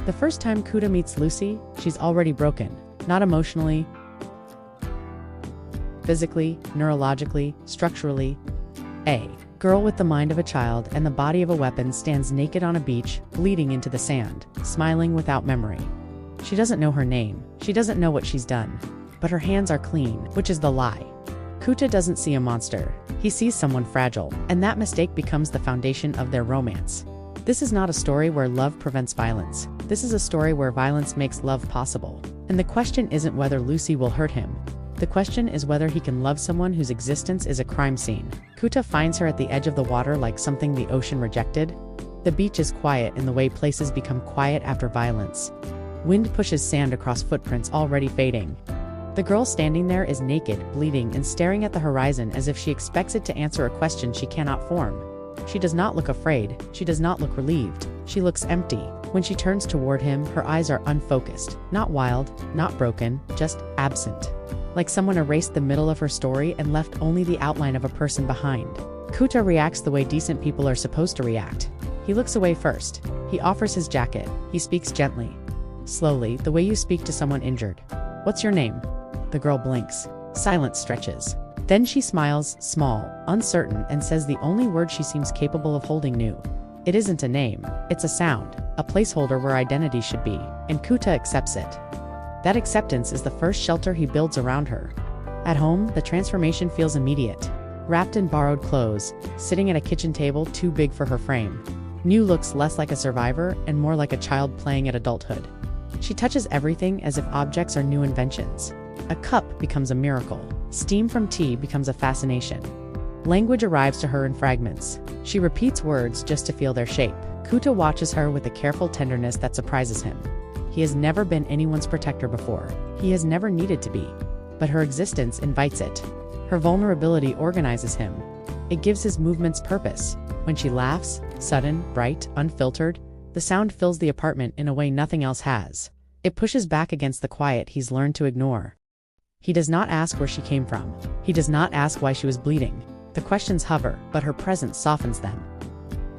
The first time Kouta meets Lucy, she's already broken. Not emotionally, physically, neurologically, structurally. A girl with the mind of a child and the body of a weapon stands naked on a beach, bleeding into the sand, smiling without memory. She doesn't know her name, she doesn't know what she's done. But her hands are clean, which is the lie. Kouta doesn't see a monster, he sees someone fragile, and that mistake becomes the foundation of their romance. This is not a story where love prevents violence. This is a story where violence makes love possible. And the question isn't whether Lucy will hurt him. The question is whether he can love someone whose existence is a crime scene. Kouta finds her at the edge of the water like something the ocean rejected. The beach is quiet in the way places become quiet after violence. Wind pushes sand across footprints already fading. The girl standing there is naked, bleeding, and staring at the horizon as if she expects it to answer a question she cannot form. She does not look afraid, she does not look relieved, she looks empty. When she turns toward him, her eyes are unfocused, not wild, not broken, just absent. Like someone erased the middle of her story and left only the outline of a person behind. Kouta reacts the way decent people are supposed to react. He looks away first. He offers his jacket. He speaks gently. Slowly, the way you speak to someone injured. "What's your name?" The girl blinks. Silence stretches. Then she smiles, small, uncertain, and says the only word she seems capable of holding new. It isn't a name, it's a sound, a placeholder where identity should be, and Kouta accepts it. That acceptance is the first shelter he builds around her. At home, the transformation feels immediate. Wrapped in borrowed clothes, sitting at a kitchen table too big for her frame. New looks less like a survivor and more like a child playing at adulthood. She touches everything as if objects are new inventions. A cup becomes a miracle. Steam from tea becomes a fascination. Language arrives to her in fragments. She repeats words just to feel their shape. Kouta watches her with a careful tenderness that surprises him. He has never been anyone's protector before. He has never needed to be. But her existence invites it. Her vulnerability organizes him. It gives his movements purpose. When she laughs, sudden, bright, unfiltered, the sound fills the apartment in a way nothing else has. It pushes back against the quiet he's learned to ignore. He does not ask where she came from. He does not ask why she was bleeding. The questions hover, but her presence softens them.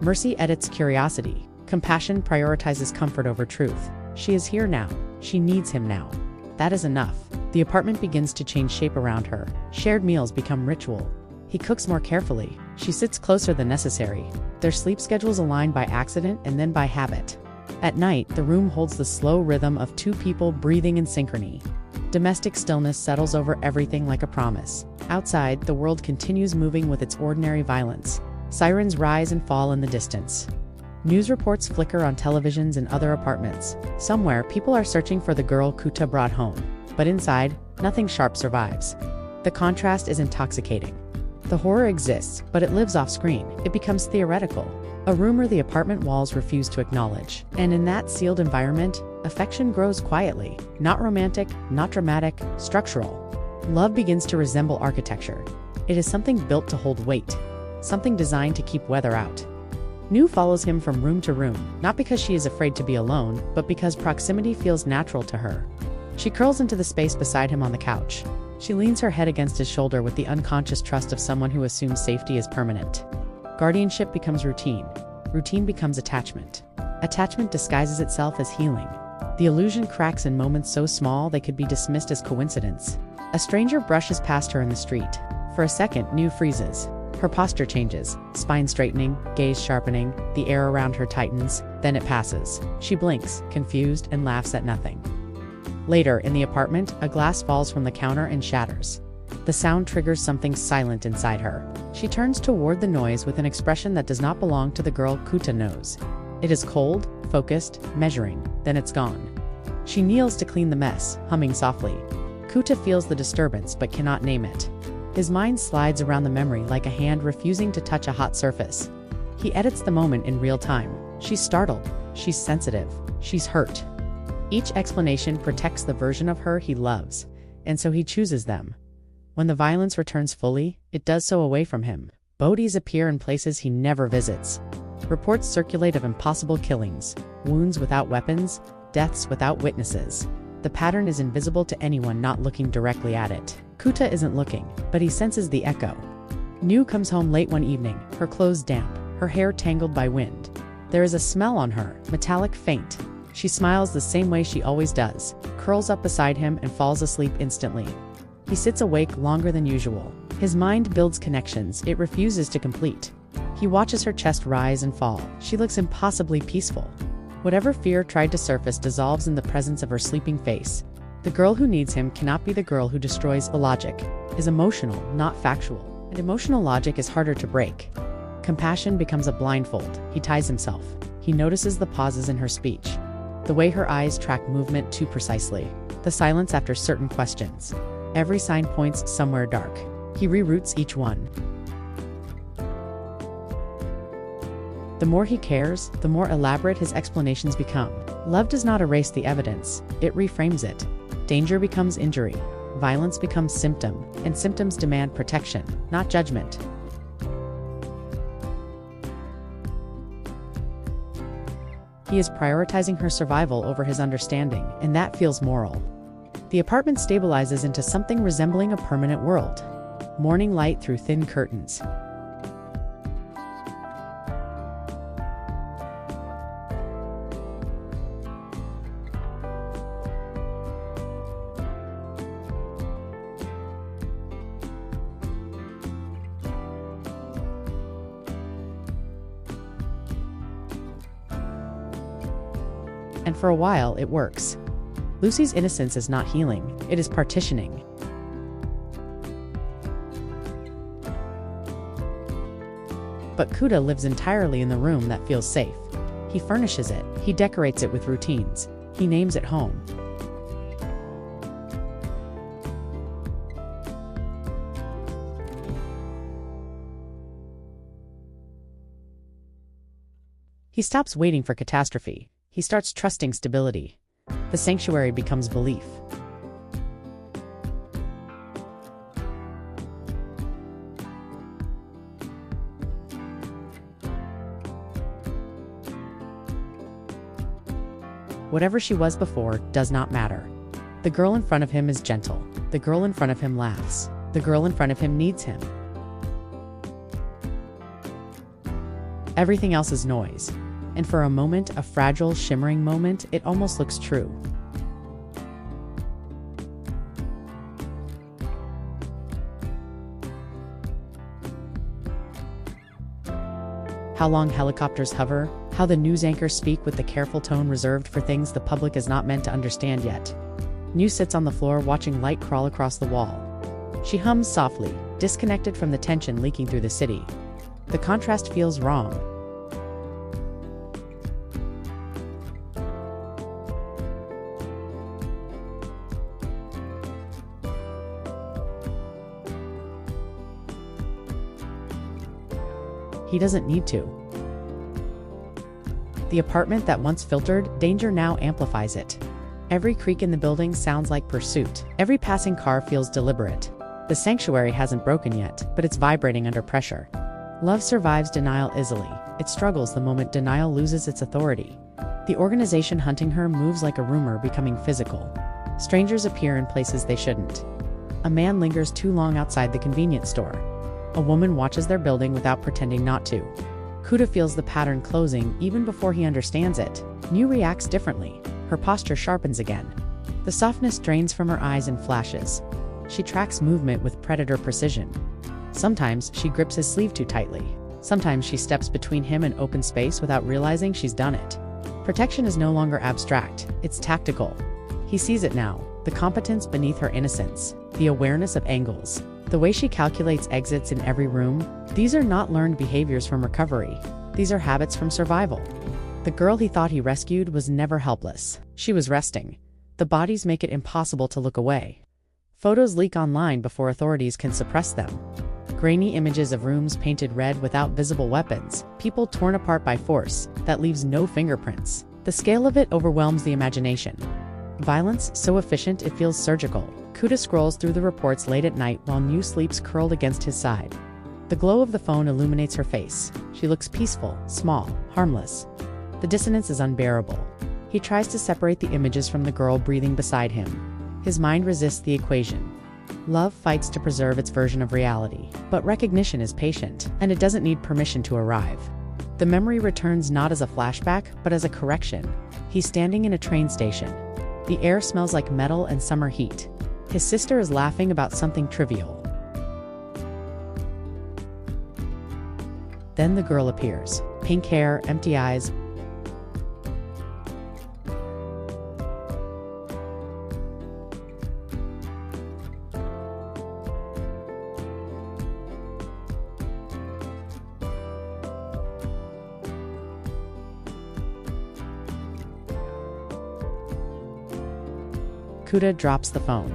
Mercy edits curiosity. Compassion prioritizes comfort over truth. She is here now. She needs him now. That is enough. The apartment begins to change shape around her. Shared meals become ritual. He cooks more carefully. She sits closer than necessary. Their sleep schedules align by accident and then by habit. At night, the room holds the slow rhythm of two people breathing in synchrony. Domestic stillness settles over everything like a promise. Outside, the world continues moving with its ordinary violence. Sirens rise and fall in the distance. News reports flicker on televisions in other apartments. Somewhere, people are searching for the girl Kouta brought home. But inside, nothing sharp survives. The contrast is intoxicating. The horror exists, but it lives off-screen. It becomes theoretical. A rumor the apartment walls refuse to acknowledge. And in that sealed environment, affection grows quietly. Not romantic, not dramatic, structural. Love begins to resemble architecture. It is something built to hold weight. Something designed to keep weather out. New follows him from room to room, not because she is afraid to be alone, but because proximity feels natural to her. She curls into the space beside him on the couch. She leans her head against his shoulder with the unconscious trust of someone who assumes safety is permanent. Guardianship becomes routine. Routine becomes attachment. Attachment disguises itself as healing. The illusion cracks in moments so small they could be dismissed as coincidence. A stranger brushes past her in the street. For a second, New freezes. Her posture changes, spine straightening, gaze sharpening, the air around her tightens, then it passes. She blinks, confused, and laughs at nothing. Later, in the apartment, a glass falls from the counter and shatters. The sound triggers something silent inside her. She turns toward the noise with an expression that does not belong to the girl Kouta knows. It is cold, focused, measuring, then it's gone. She kneels to clean the mess, humming softly. Kouta feels the disturbance but cannot name it. His mind slides around the memory like a hand refusing to touch a hot surface. He edits the moment in real time. She's startled. She's sensitive. She's hurt. Each explanation protects the version of her he loves, and so he chooses them. When the violence returns fully, it does so away from him. Bodies appear in places he never visits. Reports circulate of impossible killings, wounds without weapons, deaths without witnesses. The pattern is invisible to anyone not looking directly at it. Kouta isn't looking, but he senses the echo. New comes home late one evening, her clothes damp, her hair tangled by wind. There is a smell on her, metallic, faint. She smiles the same way she always does, curls up beside him and falls asleep instantly. He sits awake longer than usual. His mind builds connections it refuses to complete. He watches her chest rise and fall. She looks impossibly peaceful. Whatever fear tried to surface dissolves in the presence of her sleeping face. The girl who needs him cannot be the girl who destroys. The logic is emotional, not factual. And emotional logic is harder to break. Compassion becomes a blindfold. He ties himself. He notices the pauses in her speech. The way her eyes track movement too precisely. The silence after certain questions. Every sign points somewhere dark. He reroutes each one. The more he cares, the more elaborate his explanations become. Love does not erase the evidence, it reframes it. Danger becomes injury. Violence becomes symptom, and symptoms demand protection, not judgment. He is prioritizing her survival over his understanding, and that feels moral. The apartment stabilizes into something resembling a permanent world. Morning light through thin curtains. And for a while, it works. Lucy's innocence is not healing, it is partitioning. But Kouta lives entirely in the room that feels safe. He furnishes it, he decorates it with routines, he names it home. He stops waiting for catastrophe. He starts trusting stability. The sanctuary becomes belief. Whatever she was before does not matter. The girl in front of him is gentle. The girl in front of him laughs. The girl in front of him needs him. Everything else is noise. And for a moment, a fragile, shimmering moment, it almost looks true. How long helicopters hover, how the news anchors speak with the careful tone reserved for things the public is not meant to understand yet. New sits on the floor watching light crawl across the wall. She hums softly, disconnected from the tension leaking through the city. The contrast feels wrong. He doesn't need to. The apartment that once filtered danger now amplifies it. Every creak in the building sounds like pursuit. Every passing car feels deliberate. The sanctuary hasn't broken yet, but it's vibrating under pressure. Love survives denial easily. It struggles the moment denial loses its authority. The organization hunting her moves like a rumor becoming physical. Strangers appear in places they shouldn't. A man lingers too long outside the convenience store. A woman watches their building without pretending not to. Kouta feels the pattern closing even before he understands it. New reacts differently. Her posture sharpens again. The softness drains from her eyes in flashes. She tracks movement with predator precision. Sometimes she grips his sleeve too tightly. Sometimes she steps between him and open space without realizing she's done it. Protection is no longer abstract, it's tactical. He sees it now, the competence beneath her innocence, the awareness of angles. The way she calculates exits in every room, these are not learned behaviors from recovery. These are habits from survival. The girl he thought he rescued was never helpless. She was resting. The bodies make it impossible to look away. Photos leak online before authorities can suppress them. Grainy images of rooms painted red without visible weapons, people torn apart by force, that leaves no fingerprints. The scale of it overwhelms the imagination. Violence so efficient it feels surgical. Kouta scrolls through the reports late at night while New sleeps curled against his side. The glow of the phone illuminates her face. She looks peaceful, small, harmless. The dissonance is unbearable. He tries to separate the images from the girl breathing beside him. His mind resists the equation. Love fights to preserve its version of reality, but recognition is patient, and it doesn't need permission to arrive. The memory returns not as a flashback, but as a correction. He's standing in a train station. The air smells like metal and summer heat. His sister is laughing about something trivial. Then the girl appears. Pink hair, empty eyes. Kouta drops the phone.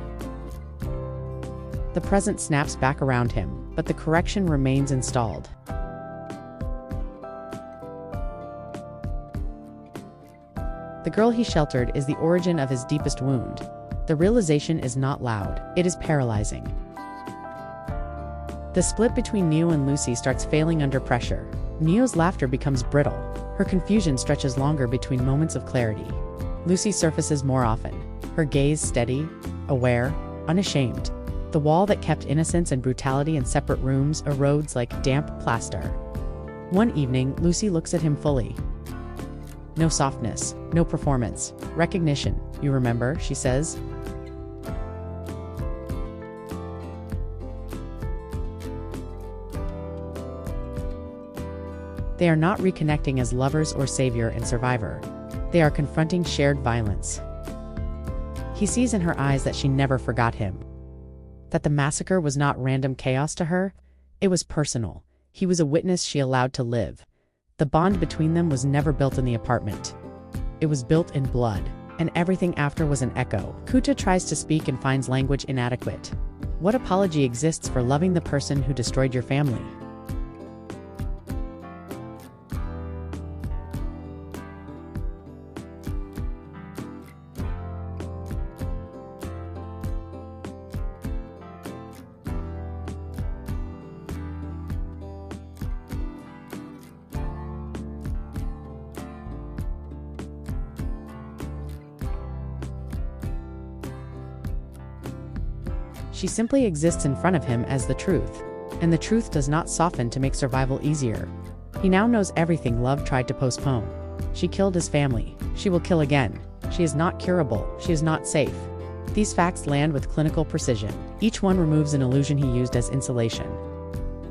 The present snaps back around him, but the correction remains installed. The girl he sheltered is the origin of his deepest wound. The realization is not loud, it is paralyzing. The split between Neo and Lucy starts failing under pressure. Neo's laughter becomes brittle. Her confusion stretches longer between moments of clarity. Lucy surfaces more often, her gaze steady, aware, unashamed. The wall that kept innocence and brutality in separate rooms erodes like damp plaster. One evening, Lucy looks at him fully. No softness, no performance, recognition. You remember, she says. They are not reconnecting as lovers or savior and survivor. They are confronting shared violence. He sees in her eyes that she never forgot him. That the massacre was not random chaos to her, it was personal. He was a witness she allowed to live. The bond between them was never built in the apartment. It was built in blood, and everything after was an echo. Kouta tries to speak and finds language inadequate. What apology exists for loving the person who destroyed your family? She simply exists in front of him as the truth, and the truth does not soften to make survival easier. He now knows everything love tried to postpone. She killed his family. She will kill again. She is not curable. She is not safe. These facts land with clinical precision. Each one removes an illusion he used as insulation.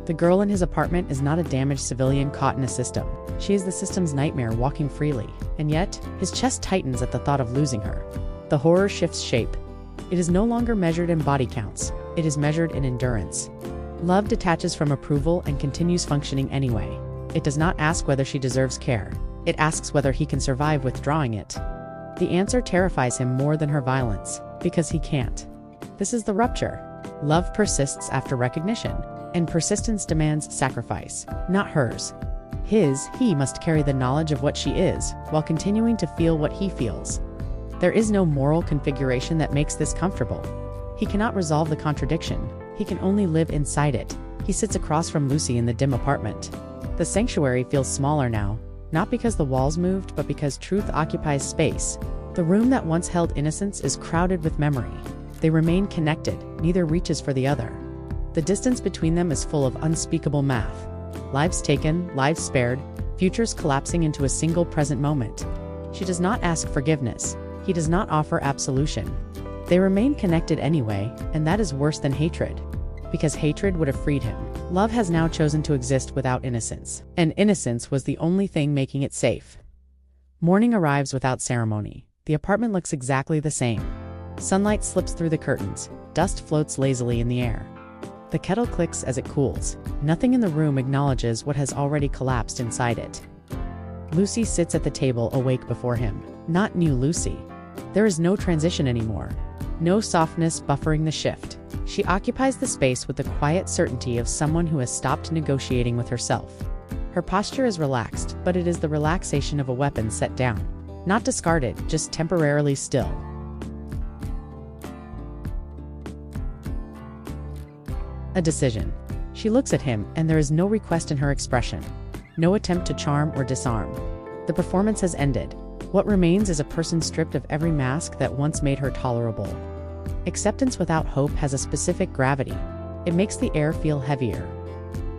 The girl in his apartment is not a damaged civilian caught in a system. She is the system's nightmare walking freely, and yet, his chest tightens at the thought of losing her. The horror shifts shape. It is no longer measured in body counts. It is measured in endurance. Love detaches from approval and continues functioning anyway. It does not ask whether she deserves care. It asks whether he can survive withdrawing it. The answer terrifies him more than her violence, because he can't. This is the rupture. Love persists after recognition, and persistence demands sacrifice, not hers. He must carry the knowledge of what she is, while continuing to feel what he feels. There is no moral configuration that makes this comfortable. He cannot resolve the contradiction. He can only live inside it. He sits across from Lucy in the dim apartment. The sanctuary feels smaller now, not because the walls moved, but because truth occupies space. The room that once held innocence is crowded with memory. They remain connected, neither reaches for the other. The distance between them is full of unspeakable math. Lives taken, lives spared, futures collapsing into a single present moment. She does not ask forgiveness. He does not offer absolution. They remain connected anyway, and that is worse than hatred. Because hatred would have freed him. Love has now chosen to exist without innocence. And innocence was the only thing making it safe. Morning arrives without ceremony. The apartment looks exactly the same. Sunlight slips through the curtains. Dust floats lazily in the air. The kettle clicks as it cools. Nothing in the room acknowledges what has already collapsed inside it. Lucy sits at the table awake before him. Not new Lucy. There is no transition anymore. No softness buffering the shift. She occupies the space with the quiet certainty of someone who has stopped negotiating with herself. Her posture is relaxed, but it is the relaxation of a weapon set down. Not discarded, just temporarily still. A decision. She looks at him, and there is no request in her expression. No attempt to charm or disarm. The performance has ended. What remains is a person stripped of every mask that once made her tolerable. Acceptance without hope has a specific gravity. It makes the air feel heavier.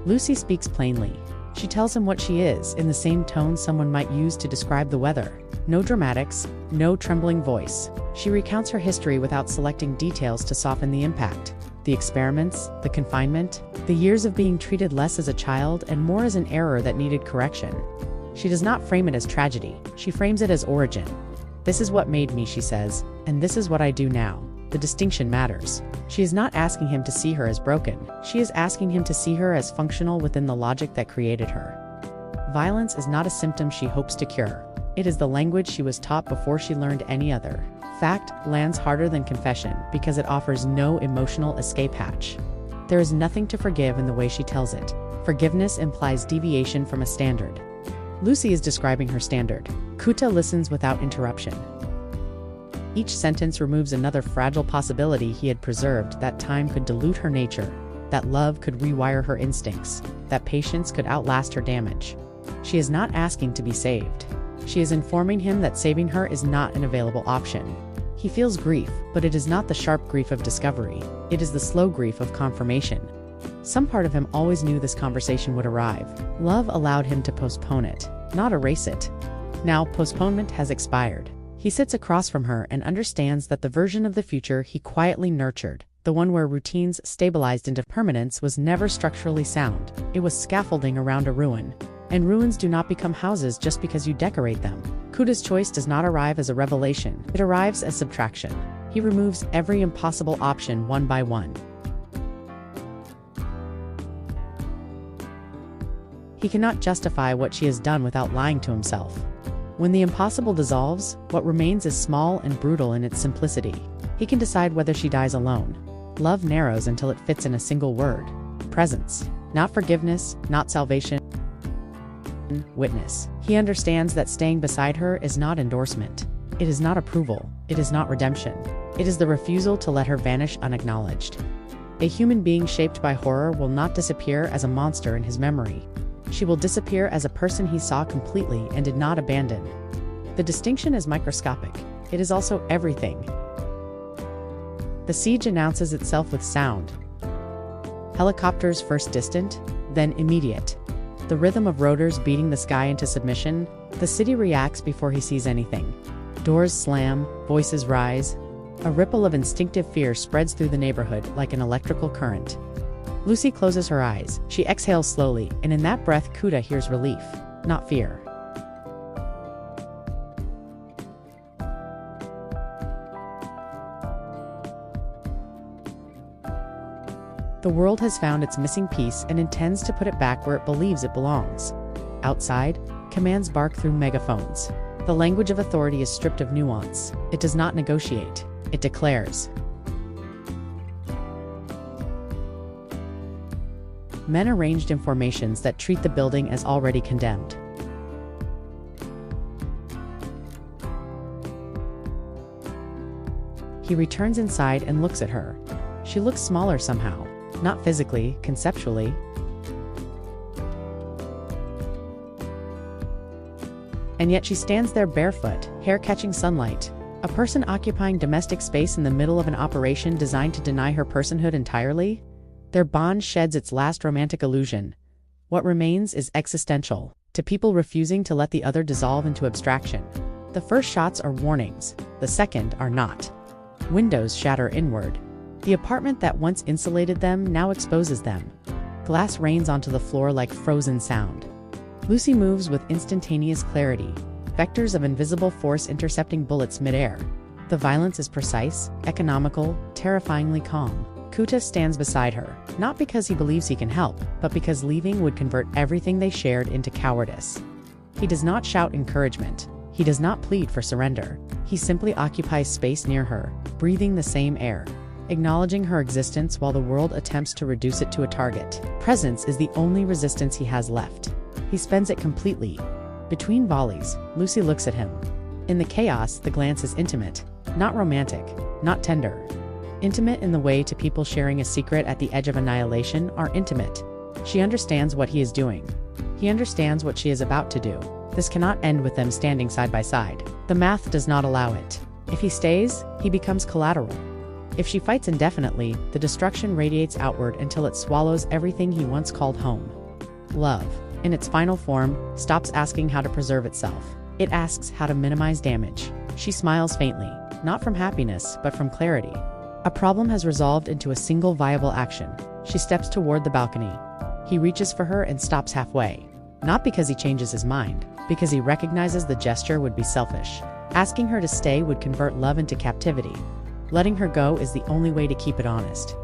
Lucy speaks plainly. She tells him what she is, in the same tone someone might use to describe the weather. No dramatics, no trembling voice. She recounts her history without selecting details to soften the impact. The experiments, the confinement, the years of being treated less as a child and more as an error that needed correction. She does not frame it as tragedy, she frames it as origin. This is what made me, she says, and this is what I do now. The distinction matters. She is not asking him to see her as broken, she is asking him to see her as functional within the logic that created her. Violence is not a symptom she hopes to cure. It is the language she was taught before she learned any other. Fact lands harder than confession because it offers no emotional escape hatch. There is nothing to forgive in the way she tells it. Forgiveness implies deviation from a standard. Lucy is describing her standard. Kouta listens without interruption. Each sentence removes another fragile possibility he had preserved, that time could dilute her nature, that love could rewire her instincts, that patience could outlast her damage. She is not asking to be saved. She is informing him that saving her is not an available option. He feels grief, but it is not the sharp grief of discovery. It is the slow grief of confirmation. Some part of him always knew this conversation would arrive. Love allowed him to postpone it, not erase it. Now postponement has expired. He sits across from her and understands that the version of the future he quietly nurtured, the one where routines stabilized into permanence, was never structurally sound. It was scaffolding around a ruin. And ruins do not become houses just because you decorate them. Kouta's choice does not arrive as a revelation, it arrives as subtraction. He removes every impossible option one by one. He cannot justify what she has done without lying to himself. When the impossible dissolves, what remains is small and brutal in its simplicity. He can decide whether she dies alone. Love narrows until it fits in a single word. Presence. Not forgiveness, not salvation. Witness. He understands that staying beside her is not endorsement. It is not approval. It is not redemption. It is the refusal to let her vanish unacknowledged. A human being shaped by horror will not disappear as a monster in his memory. She will disappear as a person he saw completely and did not abandon. The distinction is microscopic. It is also everything. The siege announces itself with sound. Helicopters first distant, then immediate. The rhythm of rotors beating the sky into submission. The city reacts before he sees anything. Doors slam, voices rise. A ripple of instinctive fear spreads through the neighborhood like an electrical current. Lucy closes her eyes. She exhales slowly, and in that breath Kouta hears relief, not fear. The world has found its missing piece and intends to put it back where it believes it belongs. Outside, commands bark through megaphones. The language of authority is stripped of nuance. It does not negotiate. It declares. Men arranged in formations that treat the building as already condemned. He returns inside and looks at her. She looks smaller somehow. Not physically, conceptually. And yet she stands there barefoot, hair catching sunlight. A person occupying domestic space in the middle of an operation designed to deny her personhood entirely? Their bond sheds its last romantic illusion. What remains is existential, to people refusing to let the other dissolve into abstraction. The first shots are warnings, the second are not. Windows shatter inward. The apartment that once insulated them now exposes them. Glass rains onto the floor like frozen sound. Lucy moves with instantaneous clarity, vectors of invisible force intercepting bullets midair. The violence is precise, economical, terrifyingly calm. Kouta stands beside her, not because he believes he can help, but because leaving would convert everything they shared into cowardice. He does not shout encouragement. He does not plead for surrender. He simply occupies space near her, breathing the same air, acknowledging her existence while the world attempts to reduce it to a target. Presence is the only resistance he has left. He spends it completely. Between volleys, Lucy looks at him. In the chaos, the glance is intimate, not romantic, not tender. Intimate in the way to people sharing a secret at the edge of annihilation are intimate. She understands what he is doing. He understands what she is about to do. This cannot end with them standing side by side. The math does not allow it. If he stays, he becomes collateral. If she fights indefinitely, the destruction radiates outward until it swallows everything he once called home. Love. in its final form, stops asking how to preserve itself. It asks how to minimize damage. She smiles faintly, not from happiness, but from clarity. A problem has resolved into a single viable action. She steps toward the balcony. He reaches for her and stops halfway. Not because he changes his mind, because he recognizes the gesture would be selfish. Asking her to stay would convert love into captivity. Letting her go is the only way to keep it honest.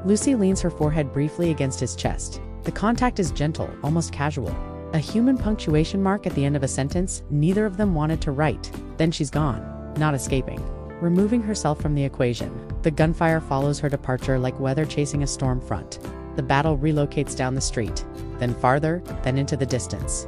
Lucy leans her forehead briefly against his chest. The contact is gentle, almost casual. A human punctuation mark at the end of a sentence neither of them wanted to write. Then she's gone, not escaping. Removing herself from the equation. The gunfire follows her departure like weather chasing a storm front. The battle relocates down the street, then farther, then into the distance.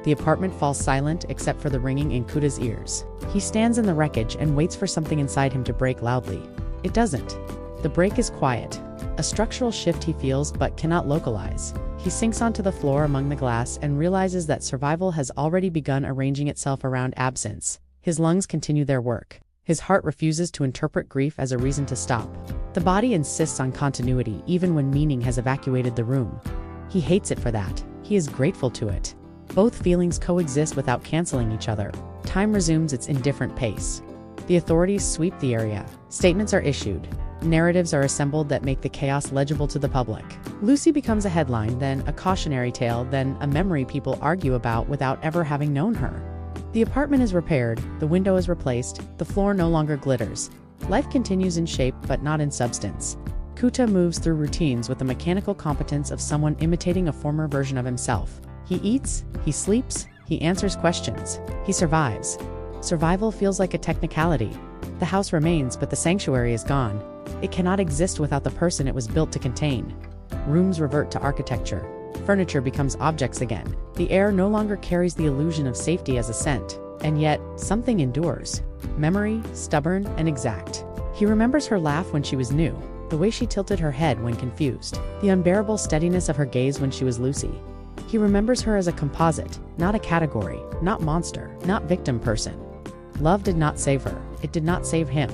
The apartment falls silent except for the ringing in Kouta's ears. He stands in the wreckage and waits for something inside him to break loudly. It doesn't. The break is quiet. A structural shift he feels but cannot localize. He sinks onto the floor among the glass and realizes that survival has already begun arranging itself around absence. His lungs continue their work. His heart refuses to interpret grief as a reason to stop. The body insists on continuity even when meaning has evacuated the room. He hates it for that. He is grateful to it. Both feelings coexist without canceling each other. Time resumes its indifferent pace. The authorities sweep the area. Statements are issued. Narratives are assembled that make the chaos legible to the public. Lucy becomes a headline, then a cautionary tale, then a memory people argue about without ever having known her. The apartment is repaired, the window is replaced, the floor no longer glitters. Life continues in shape but not in substance. Kouta moves through routines with the mechanical competence of someone imitating a former version of himself. He eats, he sleeps, he answers questions. He survives. Survival feels like a technicality. The house remains, but the sanctuary is gone. It cannot exist without the person it was built to contain. Rooms revert to architecture. Furniture becomes objects again. The air no longer carries the illusion of safety as a scent. And yet, something endures. Memory, stubborn and exact. He remembers her laugh when she was new, the way she tilted her head when confused, the unbearable steadiness of her gaze when she was Lucy. He remembers her as a composite, not a category, not monster, not victim person. Love did not save her. It did not save him.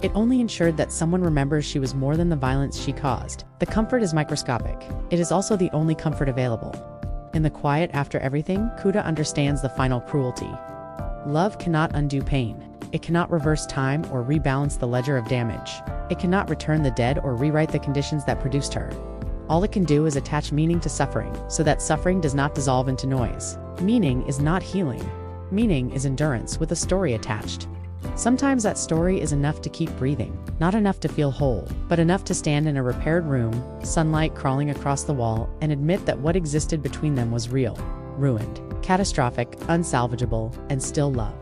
It only ensured that someone remembers she was more than the violence she caused. The comfort is microscopic. It is also the only comfort available. In the quiet after everything, Kouta understands the final cruelty. Love cannot undo pain. It cannot reverse time or rebalance the ledger of damage. It cannot return the dead or rewrite the conditions that produced her. All it can do is attach meaning to suffering, so that suffering does not dissolve into noise. Meaning is not healing. Meaning is endurance with a story attached. Sometimes that story is enough to keep breathing, not enough to feel whole, but enough to stand in a repaired room, sunlight crawling across the wall, and admit that what existed between them was real, ruined, catastrophic, unsalvageable, and still love.